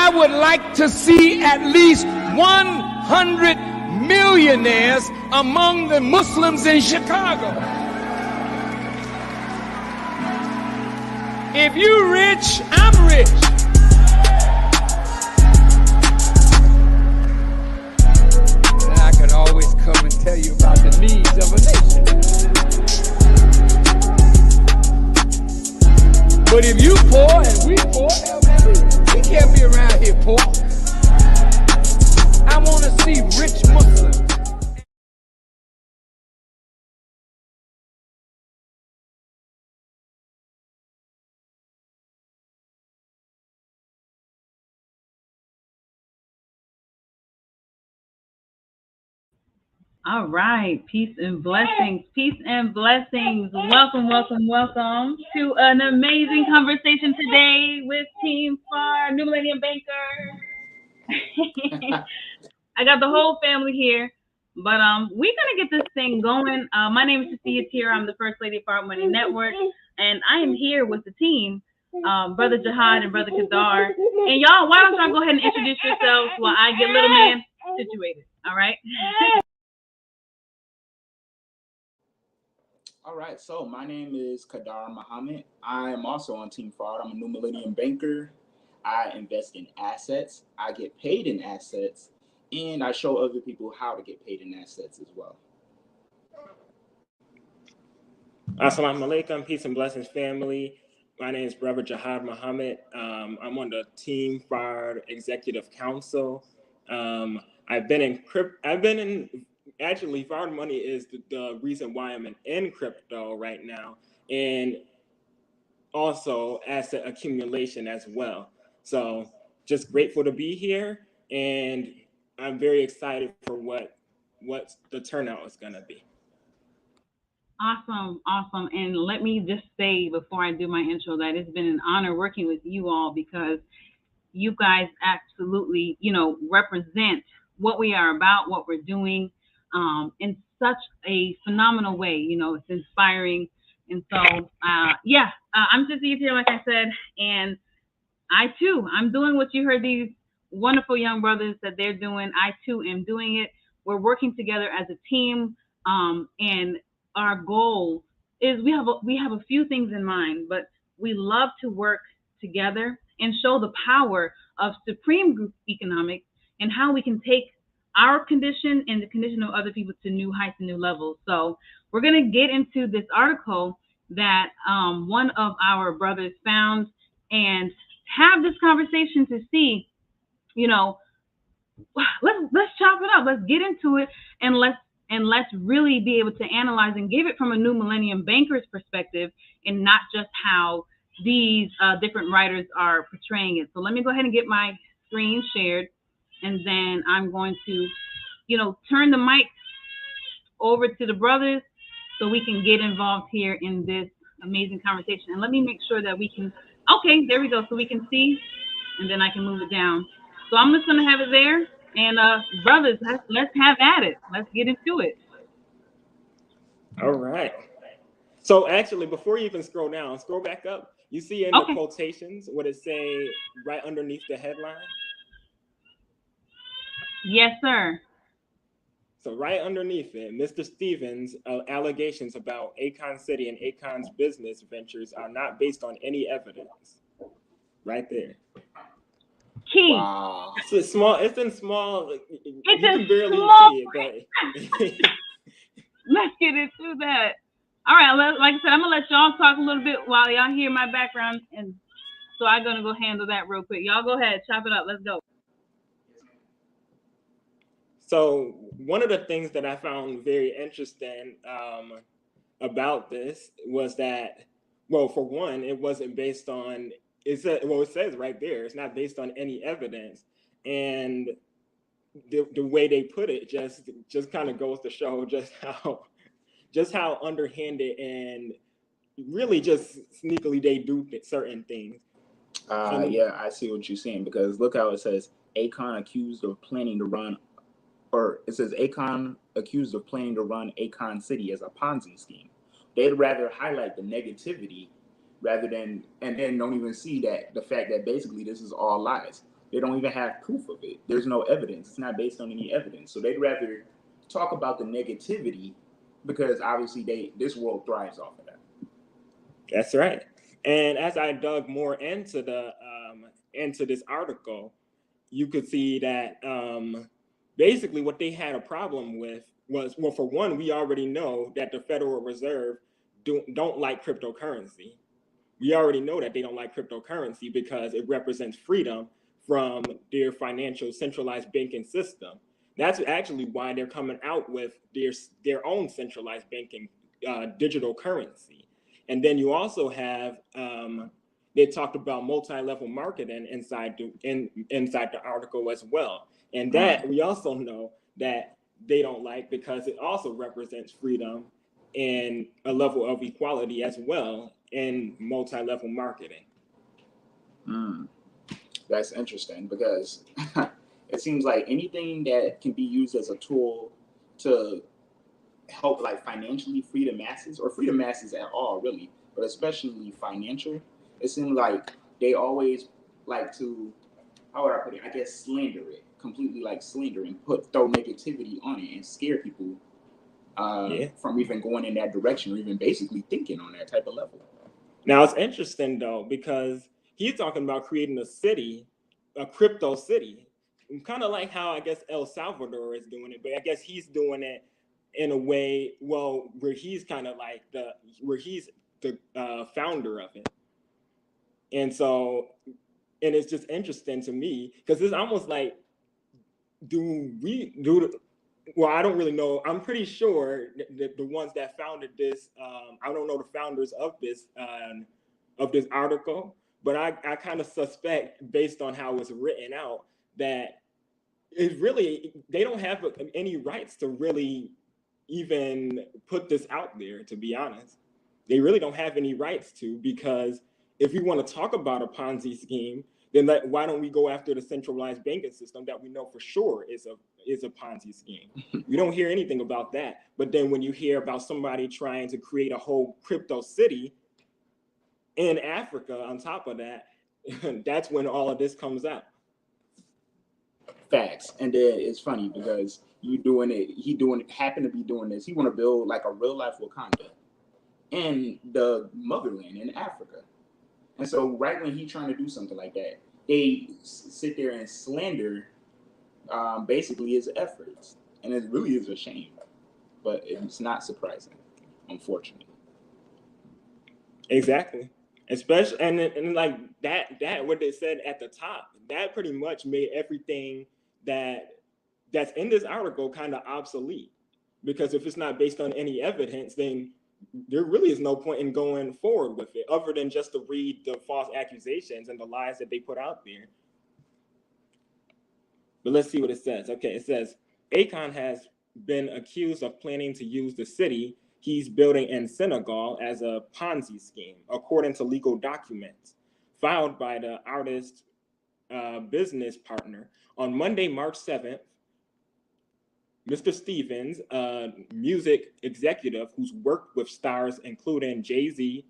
I would like to see at least 100 millionaires among the Muslims in Chicago. If you rich, I'm rich. And I can always come and tell you about the needs of a nation. But if you poor and we poor, we can't be around here poor. I want to see rich Muslims. All right, peace and blessings, peace and blessings. Welcome, welcome, welcome to an amazing conversation today with Team FAR, New Millennium Bankers. I got the whole family here, but we're gonna get this thing going. My name is Cecilia Tier. I'm the First Lady of FAR Money Network, and I am here with the team, Brother Jihad and Brother Kadar. And y'all, why don't y'all go ahead and introduce yourselves while I get little man situated? All right. All right, so my name is Kadar Muhammad. I am also on Team Fraud. I'm a New Millennium Banker. I invest in assets. I get paid in assets, and I show other people how to get paid in assets as well. Assalamu alaikum, peace and blessings, family. My name is Brother Jihad Muhammad. I'm on the Team Fraud Executive Council. Actually, Fraud Money is the reason why I'm in crypto right now, and also asset accumulation as well. So just grateful to be here, and I'm very excited for what the turnout is gonna be. Awesome, awesome. And let me just say before I do my intro that it's been an honor working with you all because you guys absolutely, represent what we are about, what we're doing, in such a phenomenal way. It's inspiring. And so, I'm Cecilia here, like I said, and I too, I'm doing what you heard these wonderful young brothers that they're doing. I too am doing it. We're working together as a team, and our goal is we have a few things in mind, but we love to work together and show the power of supreme group economics and how we can take our condition and the condition of other people to new heights and new levels. So we're going to get into this article that one of our brothers found and have this conversation to see, let's chop it up. Let's get into it and let's really be able to analyze and give it from a New Millennium Banker's perspective and not just how these different writers are portraying it. So let me go ahead and get my screen shared, and then I'm going to, turn the mic over to the brothers so we can get involved here in this amazing conversation. And let me make sure that we can, okay, there we go, so we can see, and then I can move it down. So I'm just going to have it there. And brothers, let's have at it. Let's get into it. All right. So actually, before you even scroll down, scroll back up. You see in the quotations what it say right underneath the headline? Yes, sir. So right underneath it, Mr. Stevens' allegations about Akon City and Akon's business ventures are not based on any evidence. Right there. Key. Wow. It's small. It's in small. You can barely see it, but let's get into that. All right, like I said, I'm gonna let y'all talk a little bit while y'all hear my background, and so I'm gonna go handle that real quick. Y'all go ahead, chop it up. Let's go. So one of the things that I found very interesting about this was that, well, for one, it wasn't based on. It says right there, it's not based on any evidence, and the way they put it just kind of goes to show just how underhanded and really just sneakily they do certain things. Yeah, I see what you're saying, because look how it says Akon accused of planning to run, or it says Akon accused of planning to run Akon City as a Ponzi scheme. They'd rather highlight the negativity rather than, and then don't even see that the fact that basically this is all lies. They don't even have proof of it. There's no evidence. It's not based on any evidence. So they'd rather talk about the negativity because obviously this world thrives off of that. That's right. And as I dug more into this article, you could see that basically what they had a problem with was, well, for one, we already know that the Federal Reserve don't like cryptocurrency. We already know that they don't like cryptocurrency because it represents freedom from their financial centralized banking system. That's actually why they're coming out with their own centralized banking digital currency. And then you also have they talked about multi-level marketing inside the article as well. And that we also know that they don't like because it also represents freedom and a level of equality as well in multi-level marketing. That's interesting because it seems like anything that can be used as a tool to help like financially free the masses, or free the masses at all really, but especially financial, it seems like they always like to, how would I put it, I guess slander it, completely like slander and throw negativity on it and scare people from even going in that direction or even basically thinking on that type of level. Now it's interesting though, because he's talking about creating a city, a crypto city, kind of like how I guess El Salvador is doing it, but I guess he's doing it in a way, well, where he's kind of like he's the founder of it. And so, and it's just interesting to me because it's almost like, well, I don't really know. I'm pretty sure that the ones that founded this, I don't know the founders of this article, but I kind of suspect based on how it's written out that it really, they don't have any rights to really even put this out there, to be honest. They really don't have any rights to, because if we want to talk about a Ponzi scheme, then why don't we go after the centralized banking system that we know for sure is a Ponzi scheme? You don't hear anything about that. But then when you hear about somebody trying to create a whole crypto city in Africa on top of that, that's when all of this comes out. Facts. And then it's funny because he happen to be doing this. He want to build like a real life Wakanda in the motherland in Africa. And so right when he's trying to do something like that, they sit there and slander basically his efforts. And it really is a shame. But it's not surprising, unfortunately. Exactly. Especially and like that what they said at the top, that pretty much made everything that's in this article kind of obsolete. Because if it's not based on any evidence, then there really is no point in going forward with it other than just to read the false accusations and the lies that they put out there. But let's see what it says. Okay, it says Akon has been accused of planning to use the city he's building in Senegal as a Ponzi scheme, according to legal documents filed by the artist's business partner. On Monday, March 7th, Mr. Stevens, a music executive who's worked with stars including Jay-Z,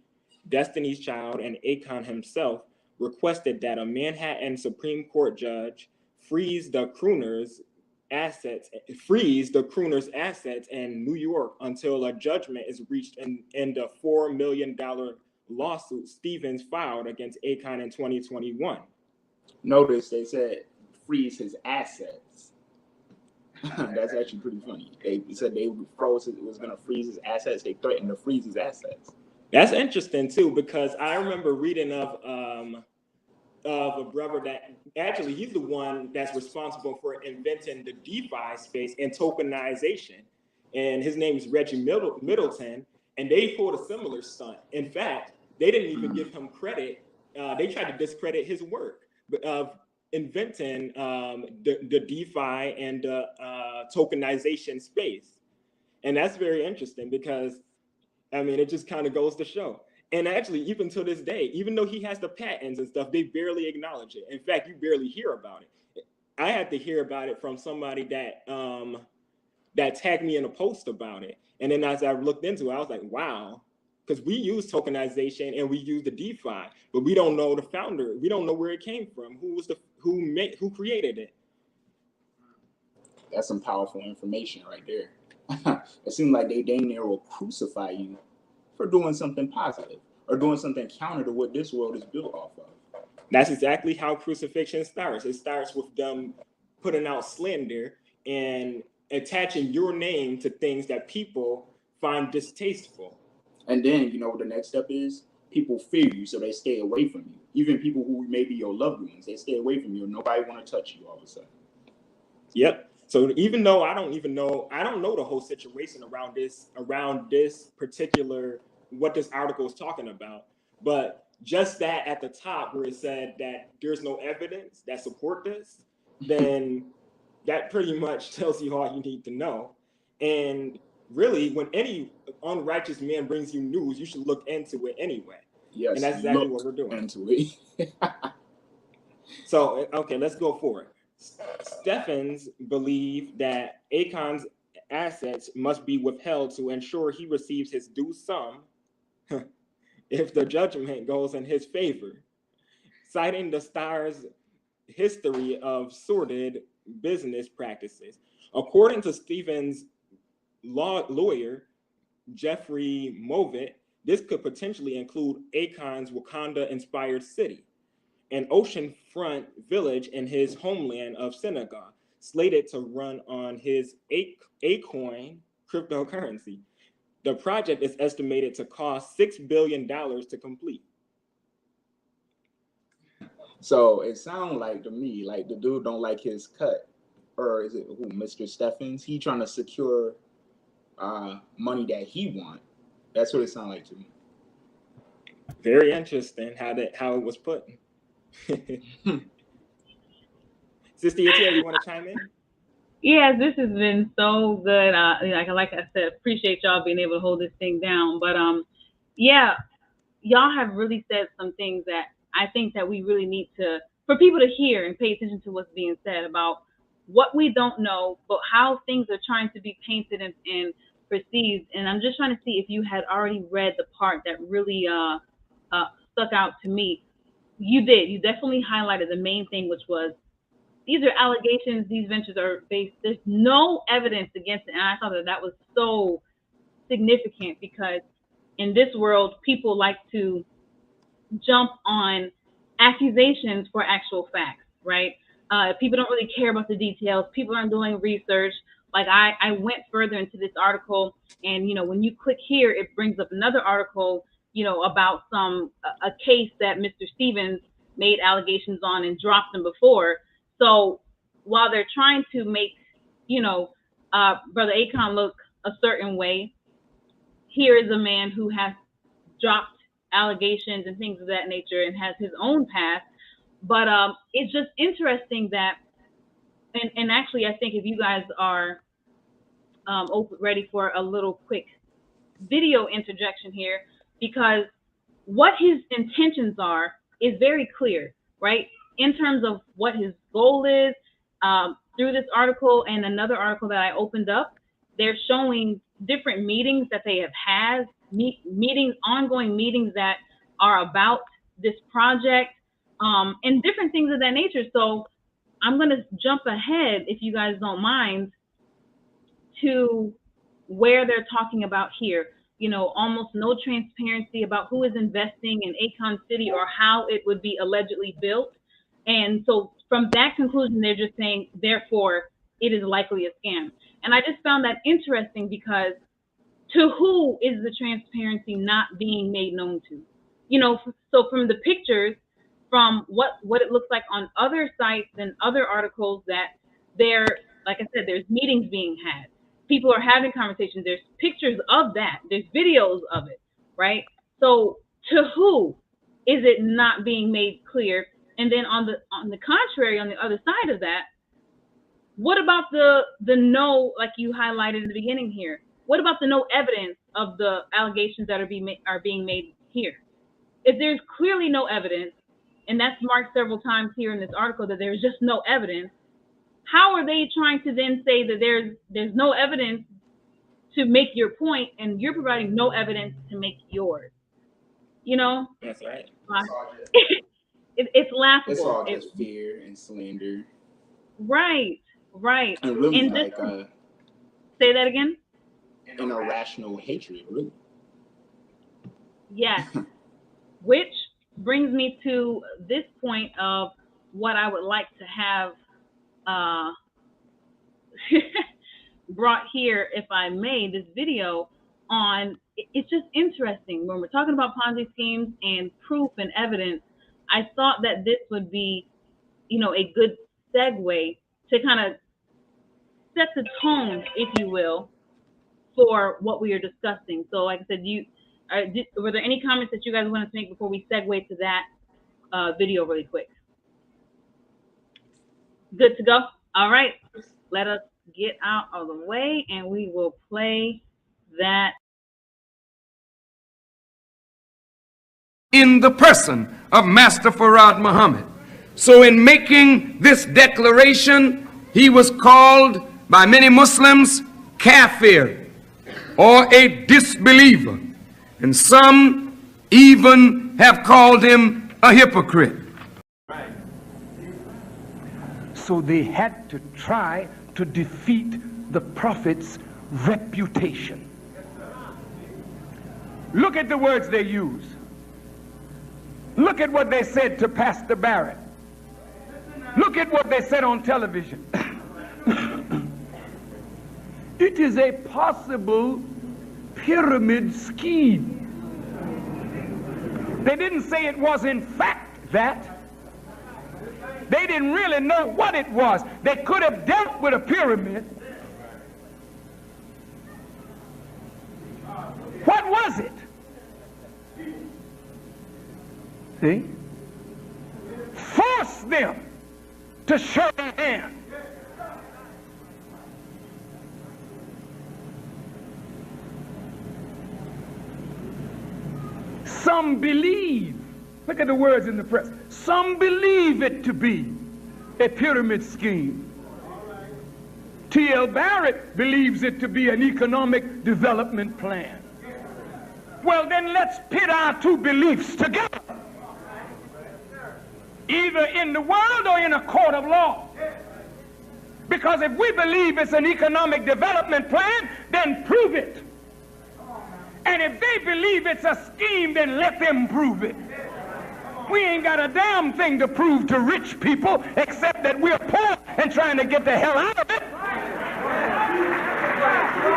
Destiny's Child, and Akon himself, requested that a Manhattan Supreme Court judge freeze the crooner's assets in New York until a judgment is reached in the $4 million lawsuit Stevens filed against Akon in 2021. Notice they said freeze his assets. That's actually pretty funny. They said they was going to freeze his assets. They threatened to freeze his assets. That's interesting too, because I remember reading of a brother that actually he's the one that's responsible for inventing the DeFi space and tokenization, and his name is Reggie Middleton, and they pulled a similar stunt. In fact, they didn't even give him credit. They tried to discredit his work of inventing the DeFi and the tokenization space. And that's very interesting because, I mean, it just kind of goes to show. And actually, even to this day, even though he has the patents and stuff, they barely acknowledge it. In fact, you barely hear about it. I had to hear about it from somebody that tagged me in a post about it. And then as I looked into it, I was like, wow, because we use tokenization and we use the DeFi, but we don't know the founder. We don't know where it came from. Who created it? That's some powerful information right there. It seems like they dang near will crucify you for doing something positive or doing something counter to what this world is built off of. That's exactly how crucifixion starts. It starts with them putting out slander and attaching your name to things that people find distasteful. And then, you know what the next step is? People fear you, so they stay away from you. Even people who may be your loved ones, they stay away from you. Nobody want to touch you all of a sudden. Yep. So even though I don't know the whole situation around this particular, what this article is talking about, but just that at the top where it said that there's no evidence that support this, then that pretty much tells you all you need to know. And really, when any unrighteous man brings you news, you should look into it anyway. Yes, and that's exactly what we're doing. Into it. So, okay, let's go for it. Stephens believe that Akon's assets must be withheld to ensure he receives his due sum if the judgment goes in his favor, citing the star's history of sordid business practices. According to Stephens' lawyer, Jeffrey Movitt, this could potentially include Akon's Wakanda-inspired city, an oceanfront village in his homeland of Senegal, slated to run on his Acoin cryptocurrency. The project is estimated to cost $6 billion to complete. So it sounds like to me, like the dude don't like his cut. Or is it who, Mr. Stephens? He trying to secure money that he want. That's what it sounds like to me. Very interesting how it was put. Sister Yatia, you want to chime in? Yes, this has been so good. Like I said, appreciate y'all being able to hold this thing down. But yeah, y'all have really said some things that I think that we really need for people to hear and pay attention to what's being said about what we don't know, but how things are trying to be painted and perceived. And I'm just trying to see if you had already read the part that really stuck out to me. You did. You definitely highlighted the main thing, which was these are allegations. These ventures are based. There's no evidence against it. And I thought that was so significant because in this world, people like to jump on accusations for actual facts, right? People don't really care about the details. People aren't doing research. Like I went further into this article, and when you click here, it brings up another article, about a case that Mr. Stephens made allegations on and dropped them before. So while they're trying to make, Brother Akon look a certain way, here is a man who has dropped allegations and things of that nature and has his own path. But it's just interesting that, and actually, I think if you guys are ready for a little quick video interjection here, because what his intentions are is very clear, right? In terms of what his goal is, through this article and another article that I opened up, they're showing different meetings that they have had, ongoing meetings that are about this project, and different things of that nature. So I'm going to jump ahead, if you guys don't mind, to where they're talking about here. Almost no transparency about who is investing in Akon City or how it would be allegedly built. And so from that conclusion, they're just saying, therefore, it is likely a scam. And I just found that interesting because to who is the transparency not being made known to? So from the pictures, from what it looks like on other sites and other articles, that like I said, there's meetings being had. People are having conversations. There's pictures of that. There's videos of it, right? So to who is it not being made clear? And then on the contrary, on the other side of that, what about the no, like you highlighted in the beginning here? What about the no evidence of the allegations that are being made here? If there's clearly no evidence, and that's marked several times here in this article that there's just no evidence, how are they trying to then say that there's no evidence to make your point, and you're providing no evidence to make yours. You know? That's right. It's laughable. It's all just fear and slander. Right. And really, and like, say that again? An irrational hatred, really. Yes. Which brings me to this point of what I would like to have brought here, if I may, this video on, it's just interesting when we're talking about Ponzi schemes and proof and evidence. I thought that this would be, a good segue to kind of set the tone, if you will, for what we are discussing. So like I said, were there any comments that you guys wanted to make before we segue to that video really quick? Good to go? All right. Let us get out of the way and we will play that. In the person of Master Farad Muhammad. So in making this declaration, he was called by many Muslims kafir, or a disbeliever. And some even have called him a hypocrite. So they had to try to defeat the Prophet's reputation. Look at the words they use. Look at what they said to Pastor Barrett. Look at what they said on television. It is a possible pyramid scheme. They didn't say it was in fact that. They didn't really know what it was. They could have dealt with a pyramid. What was it? See? Force them to show their hand. Some believe, look at the words in the press, some believe it to be a pyramid scheme. T.L. Barrett believes it to be an economic development plan. Well, then let's pit our two beliefs together, either in the world or in a court of law. Because if we believe it's an economic development plan, then prove it. And if they believe it's a scheme, then let them prove it. We ain't got a damn thing to prove to rich people except that we're poor and trying to get the hell out of it.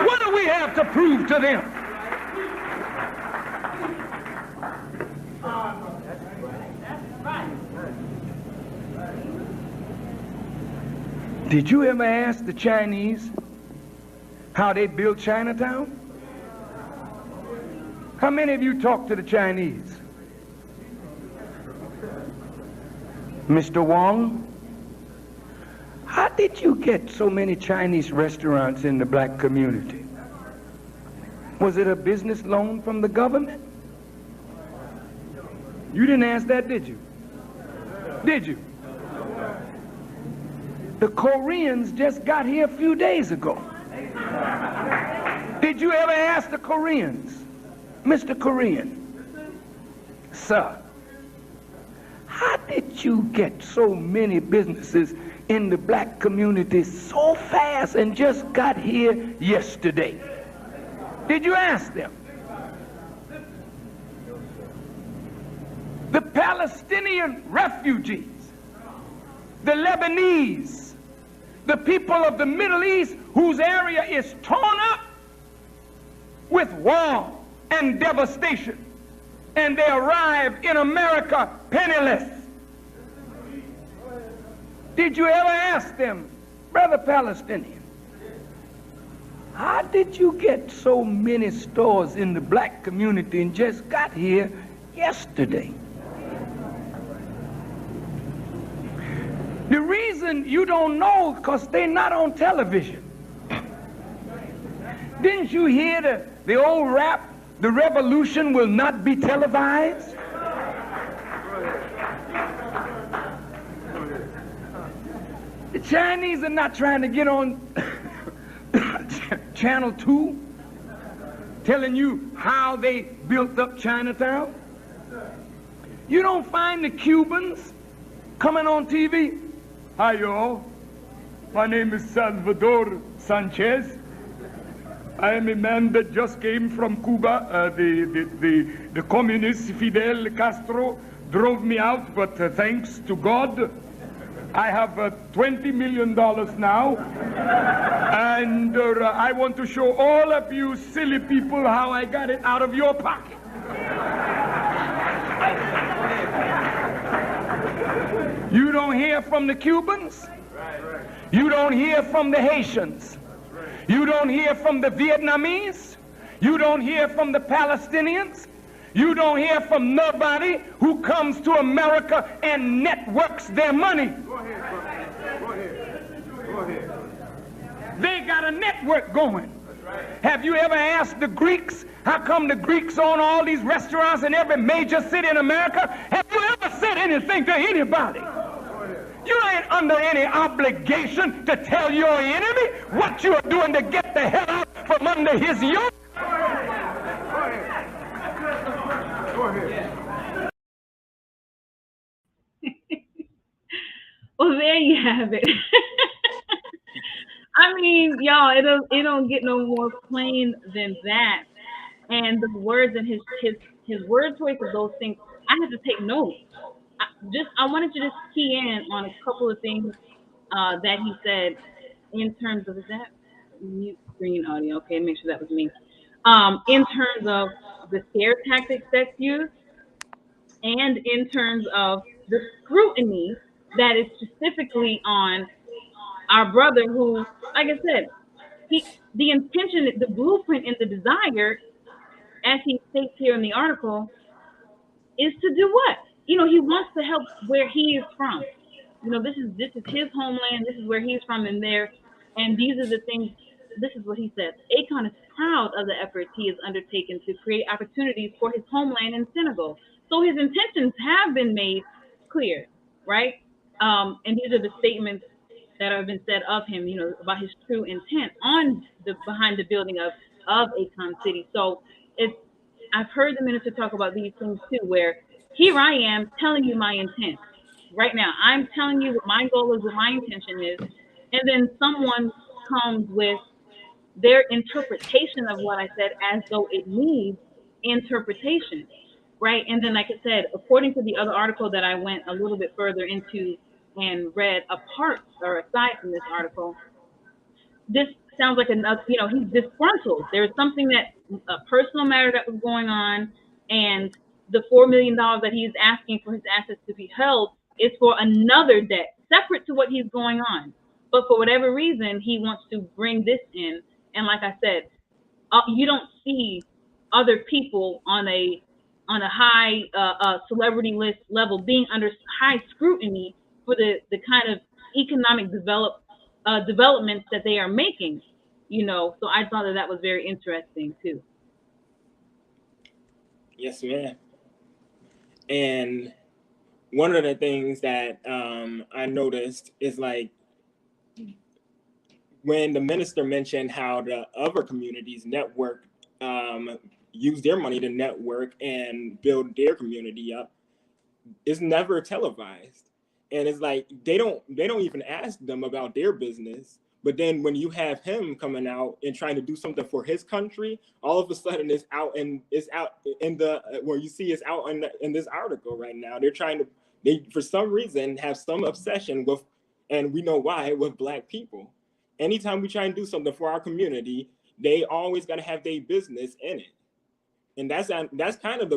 What do we have to prove to them? Did you ever ask the Chinese how they built Chinatown? How many of you talk to the Chinese? Mr. Wong, how did you get so many Chinese restaurants in the black community? Was it a business loan from the government? You didn't ask that, did you? Did you? The Koreans just got here a few days ago. Did you ever ask the Koreans, Mr. Korean, sir, how did you get so many businesses in the black community so fast and just got here yesterday? Did you ask them? The Palestinian refugees, the Lebanese, the people of the Middle East whose area is torn up with war and devastation, and they arrive in America penniless. Did you ever ask them, brother Palestinian, how did you get so many stores in the black community and just got here yesterday? The reason you don't know is because they're not on television. Didn't you hear the old rap, the revolution will not be televised? The Chinese are not trying to get on Channel 2 telling you how they built up Chinatown. You don't find the Cubans coming on TV. Hi, y'all. My name is Salvador Sanchez. I am a man that just came from Cuba. The communist Fidel Castro drove me out, but thanks to God, I have $20 million now. And I want to show all of you silly people how I got it out of your pocket. You don't hear from the Cubans. You don't hear from the Haitians. You don't hear from the Vietnamese. You don't hear from the Palestinians. You don't hear from nobody who comes to America and networks their money. Go ahead. They got a network going. Have you ever asked the Greeks, how come the Greeks own all these restaurants in every major city in America? Have you ever said anything to anybody? You ain't under any obligation to tell your enemy what you are doing to get the hell out from under his yoke. Go ahead. Well, there you have it. I mean, y'all, it don't get no more plain than that. And the words and his word choice of those things, I had to take notes. I wanted you to key in on a couple of things that he said in terms of, is that mute screen audio? Okay, make sure that was me. In terms of the scare tactics that's used, and in terms of the scrutiny that is specifically on our brother who, like I said, the intention, the blueprint and the desire, as he states here in the article, is to do what? You know, he wants to help where he is from. You know, this is his homeland. This is where he's from, and these are the things. This is what he said. Akon is proud of the efforts he has undertaken to create opportunities for his homeland in Senegal. So his intentions have been made clear, right? And these are the statements that have been said of him, you know, about his true intent behind the building of Akon City. So I've heard the minister talk about these things too, where here I am telling you my intent right now. I'm telling you what my goal is, what my intention is, and then someone comes with their interpretation of what I said as though it needs interpretation, right? And then, like I said, according to the other article that I went a little bit further into and read apart or aside from this article, this sounds like another, you know, he's disgruntled. There's something a personal matter that was going on, and the $4 million that he's asking for his assets to be held is for another debt separate to what he's going on. But for whatever reason, he wants to bring this in. And like I said, you don't see other people on a high celebrity list level being under high scrutiny for the kind of economic developments that they are making, you know. So I thought that was very interesting too. Yes, ma'am. And one of the things that I noticed is, like, when the minister mentioned how the other communities network, use their money to network and build their community up, it's never televised. And it's like they don't even ask them about their business. But then when you have him coming out and trying to do something for his country, all of a sudden it's out in the where you see it's out in this article right now. They for some reason have some obsession with, and we know why, with Black people. Anytime we try and do something for our community, they always got to have their business in it. And that's kind of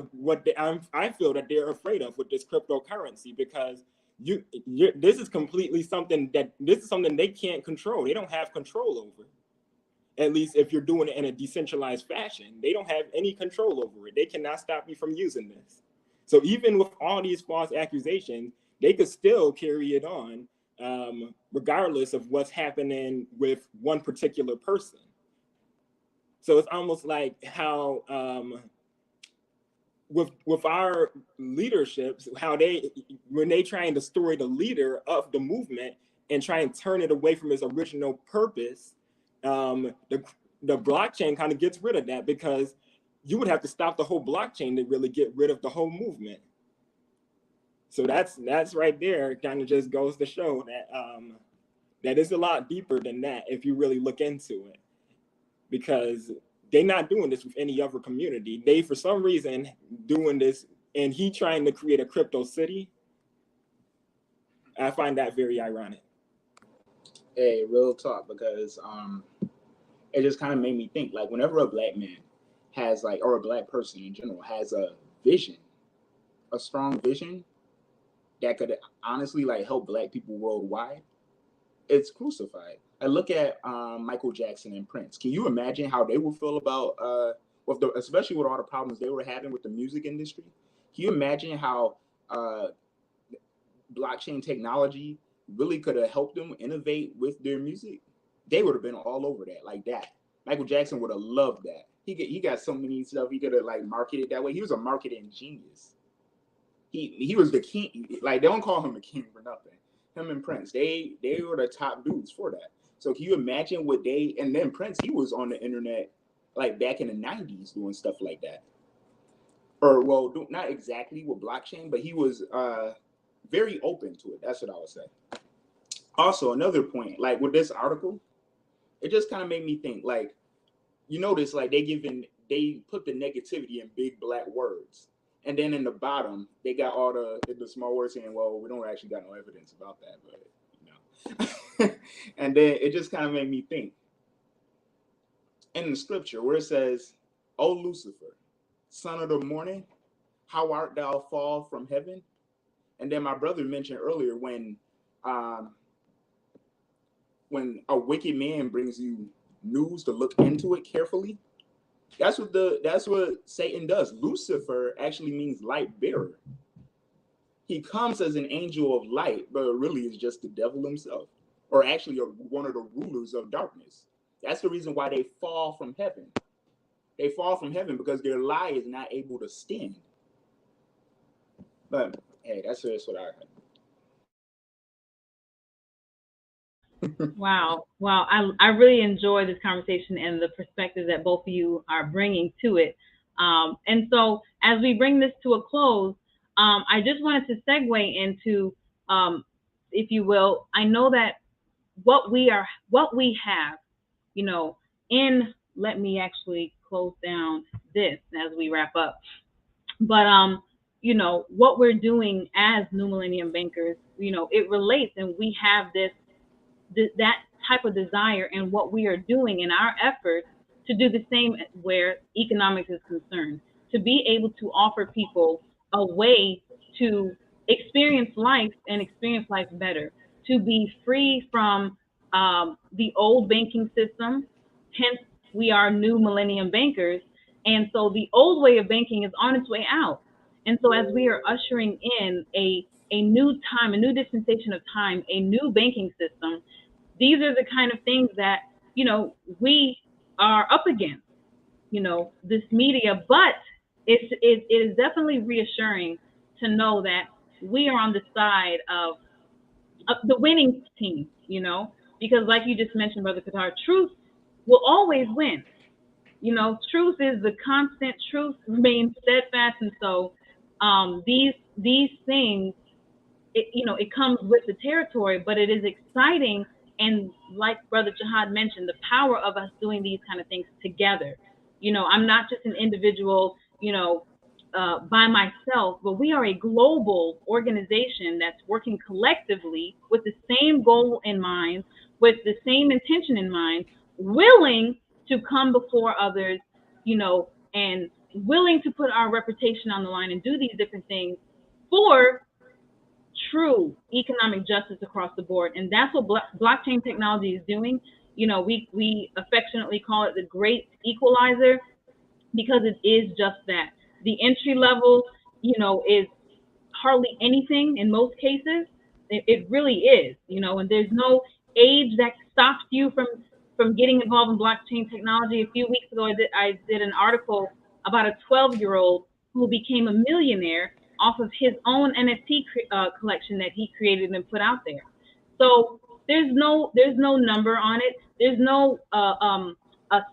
I feel that they're afraid of with this cryptocurrency, because this is completely something they can't control. They don't have control over. At least if you're doing it in a decentralized fashion, they don't have any control over it. They cannot stop you from using this. So even with all these false accusations, they could still carry it on, regardless of what's happening with one particular person. So it's almost like how with our leaderships, how when they try and destroy the leader of the movement and try and turn it away from its original purpose, the blockchain kind of gets rid of that, because you would have to stop the whole blockchain to really get rid of the whole movement. So that's right there. Kind of just goes to show that that is a lot deeper than that if you really look into it, because they're not doing this with any other community. They, for some reason, doing this, and he trying to create a crypto city. I find that very ironic. Hey, real talk, because it just kind of made me think, like, whenever a black man has, like, or a black person in general has a vision, a strong vision that could honestly, like, help black people worldwide, it's crucified. I look at Michael Jackson and Prince. Can you imagine how they would feel about especially with all the problems they were having with the music industry? Can you imagine how blockchain technology really could have helped them innovate with their music? They would have been all over that, like that. Michael Jackson would have loved that. He got so many stuff he could have, like, marketed that way. He was a marketing genius. He was the king. Like, they don't call him the king for nothing. Him and Prince, they were the top dudes for that. So can you imagine what they, and then Prince, he was on the internet like back in the 90s doing stuff like that. Or, well, not exactly with blockchain, but he was very open to it. That's what I would say. Also, another point, like with this article, it just kind of made me think, like, you notice, like, they put the negativity in big black words. And then in the bottom, they got all the small words saying, well, we don't actually got no evidence about that, but, you know. And then it just kind of made me think. In the scripture where it says, O Lucifer, son of the morning, how art thou fall from heaven? And then my brother mentioned earlier, when a wicked man brings you news to look into it carefully, that's what Satan does. Lucifer actually means light bearer. He comes as an angel of light, but really is just the devil himself, or actually one of the rulers of darkness. That's the reason why they fall from heaven. They fall from heaven because their lie is not able to stand. But hey, that's what I heard. Wow. I really enjoy this conversation and the perspective that both of you are bringing to it. And so as we bring this to a close, I just wanted to segue into, if you will, I know that what we have, you know, let me actually close down this as we wrap up. But, you know, what we're doing as New Millennium Bankers, you know, it relates, and we have that type of desire in what we are doing in our efforts to do the same where economics is concerned, to be able to offer people a way to experience life and experience life better, to be free from the old banking system. Hence, we are New Millennium Bankers. And so the old way of banking is on its way out. And so as we are ushering in a new time, a new dispensation of time, a new banking system, these are the kind of things that, you know, we are up against, you know, this media, but it is definitely reassuring to know that we are on the side of the winning team, you know, because like you just mentioned, Brother Qatar, truth will always win. You know, truth is the constant, truth remains steadfast. And so these things, you know, it comes with the territory, but it is exciting. And like Brother Jihad mentioned, the power of us doing these kind of things together. You know, I'm not just an individual, you know, by myself, but we are a global organization that's working collectively with the same goal in mind, with the same intention in mind, willing to come before others, you know, and willing to put our reputation on the line and do these different things for true economic justice across the board. And that's what blockchain technology is doing. You know, we affectionately call it the great equalizer, because it is just that. The entry level, you know, is hardly anything in most cases. It really is, you know, and there's no age that stops you from getting involved in blockchain technology. A few weeks ago, I did an article about a 12-year-old who became a millionaire off of his own NFT collection that he created and put out there. So there's no number on it. There's no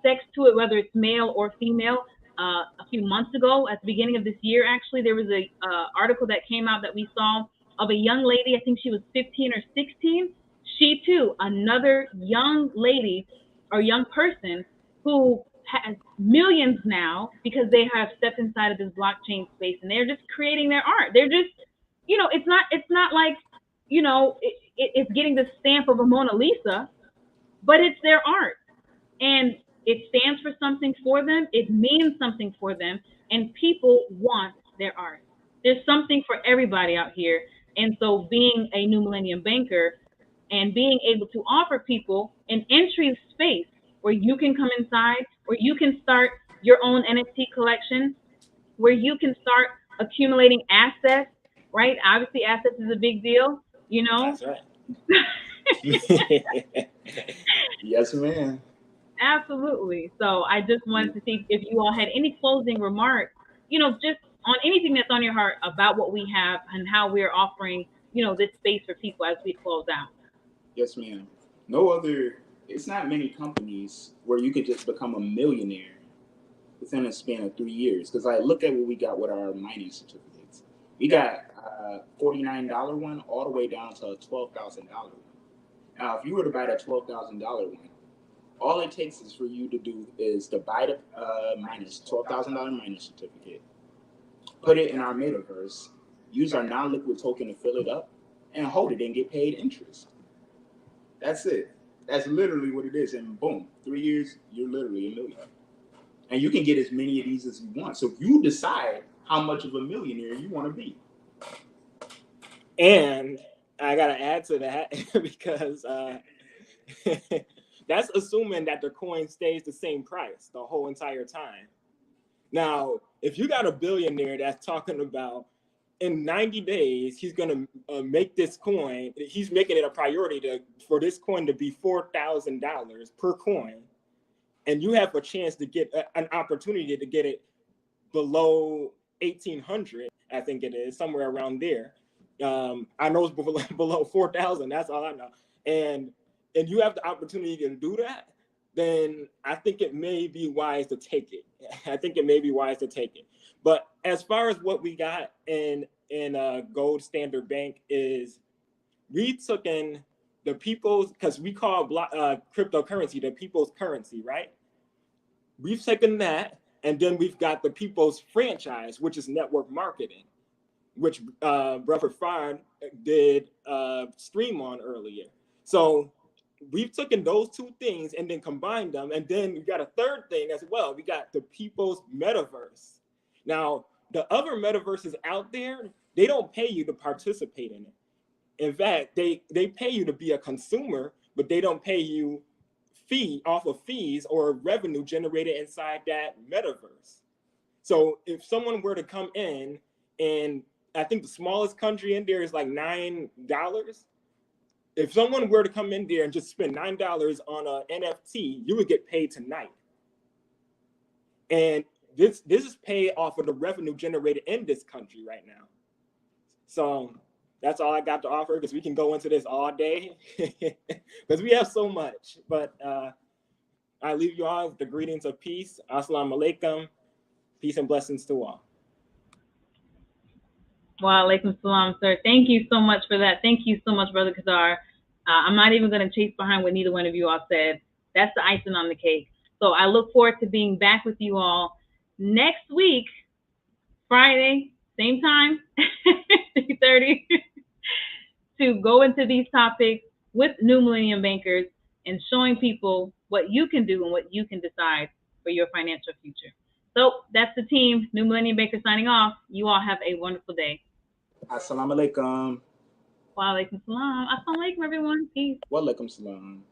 sex to it, whether it's male or female. A few months ago, at the beginning of this year, actually, there was a article that came out that we saw of a young lady. I think she was 15 or 16. She too, another young lady or young person who has millions now because they have stepped inside of this blockchain space, and they're just creating their art. They're just, it's not like, it's getting the stamp of a Mona Lisa, but it's their art. And it stands for something for them. It means something for them. And people want their art. There's something for everybody out here. And so being a New Millennium Banker and being able to offer people an entry space where you can come inside, where you can start your own NFT collection, where you can start accumulating assets, right? Obviously, assets is a big deal, That's right. Yes, ma'am. Absolutely. So I just wanted to see if you all had any closing remarks, just on anything that's on your heart about what we have and how we're offering, this space for people as we close out. Yes, ma'am. It's not many companies where you could just become a millionaire within a span of 3 years. Because look at what we got with our mining certificates. We got a $49 one all the way down to a $12,000 one. Now, if you were to buy that $12,000 one, all it takes is for you to do is to buy the $12,000 mining certificate, put it in our metaverse, use our non-liquid token to fill it up, and hold it and get paid interest. That's it. That's literally what it is. And boom, 3 years, you're literally a millionaire. And you can get as many of these as you want. So you decide how much of a millionaire you want to be. And I got to add to that because that's assuming that the coin stays the same price the whole entire time. Now, if you got a billionaire that's talking about in 90 days, he's going to make this coin, he's making it a priority for this coin to be $4,000 per coin. And you have a chance to get an opportunity to get it below 1,800, I think it is, somewhere around there. I know it's below 4,000. That's all I know. And you have the opportunity to do that, then I think it may be wise to take it. But as far as what we got in Gold Standard Bank is, we took in the people's, because we call cryptocurrency the people's currency, right? We've taken that, and then we've got the people's franchise, which is network marketing, which Brother Fard did stream on earlier. So we've taken those two things and then combined them, and then we got a third thing as well. We got the people's metaverse. Now, the other metaverses out there, they don't pay you to participate in it. In fact, they pay you to be a consumer, but they don't pay you fee off of fees or revenue generated inside that metaverse. So if someone were to come in, and I think the smallest country in there is like $9. If someone were to come in there and just spend $9 on an NFT, you would get paid tonight. And this is paid off of the revenue generated in this country right now. So that's all I got to offer, because we can go into this all day because we have so much. But I leave you all with the greetings of peace. Assalamu alaikum. Peace and blessings to all. Wa alaikum salam, sir. Thank you so much for that. Thank you so much, Brother Qadar. I'm not even going to chase behind what neither one of you all said. That's the icing on the cake. So I look forward to being back with you all next week, Friday, same time, 3:30, to go into these topics with New Millennium Bankers and showing people what you can do and what you can decide for your financial future. So that's the team, New Millennium Bankers signing off. You all have a wonderful day. Assalamu alaikum. Wa alaikum salam. Assalamu alaikum, everyone. Peace. Wa alaikum salam.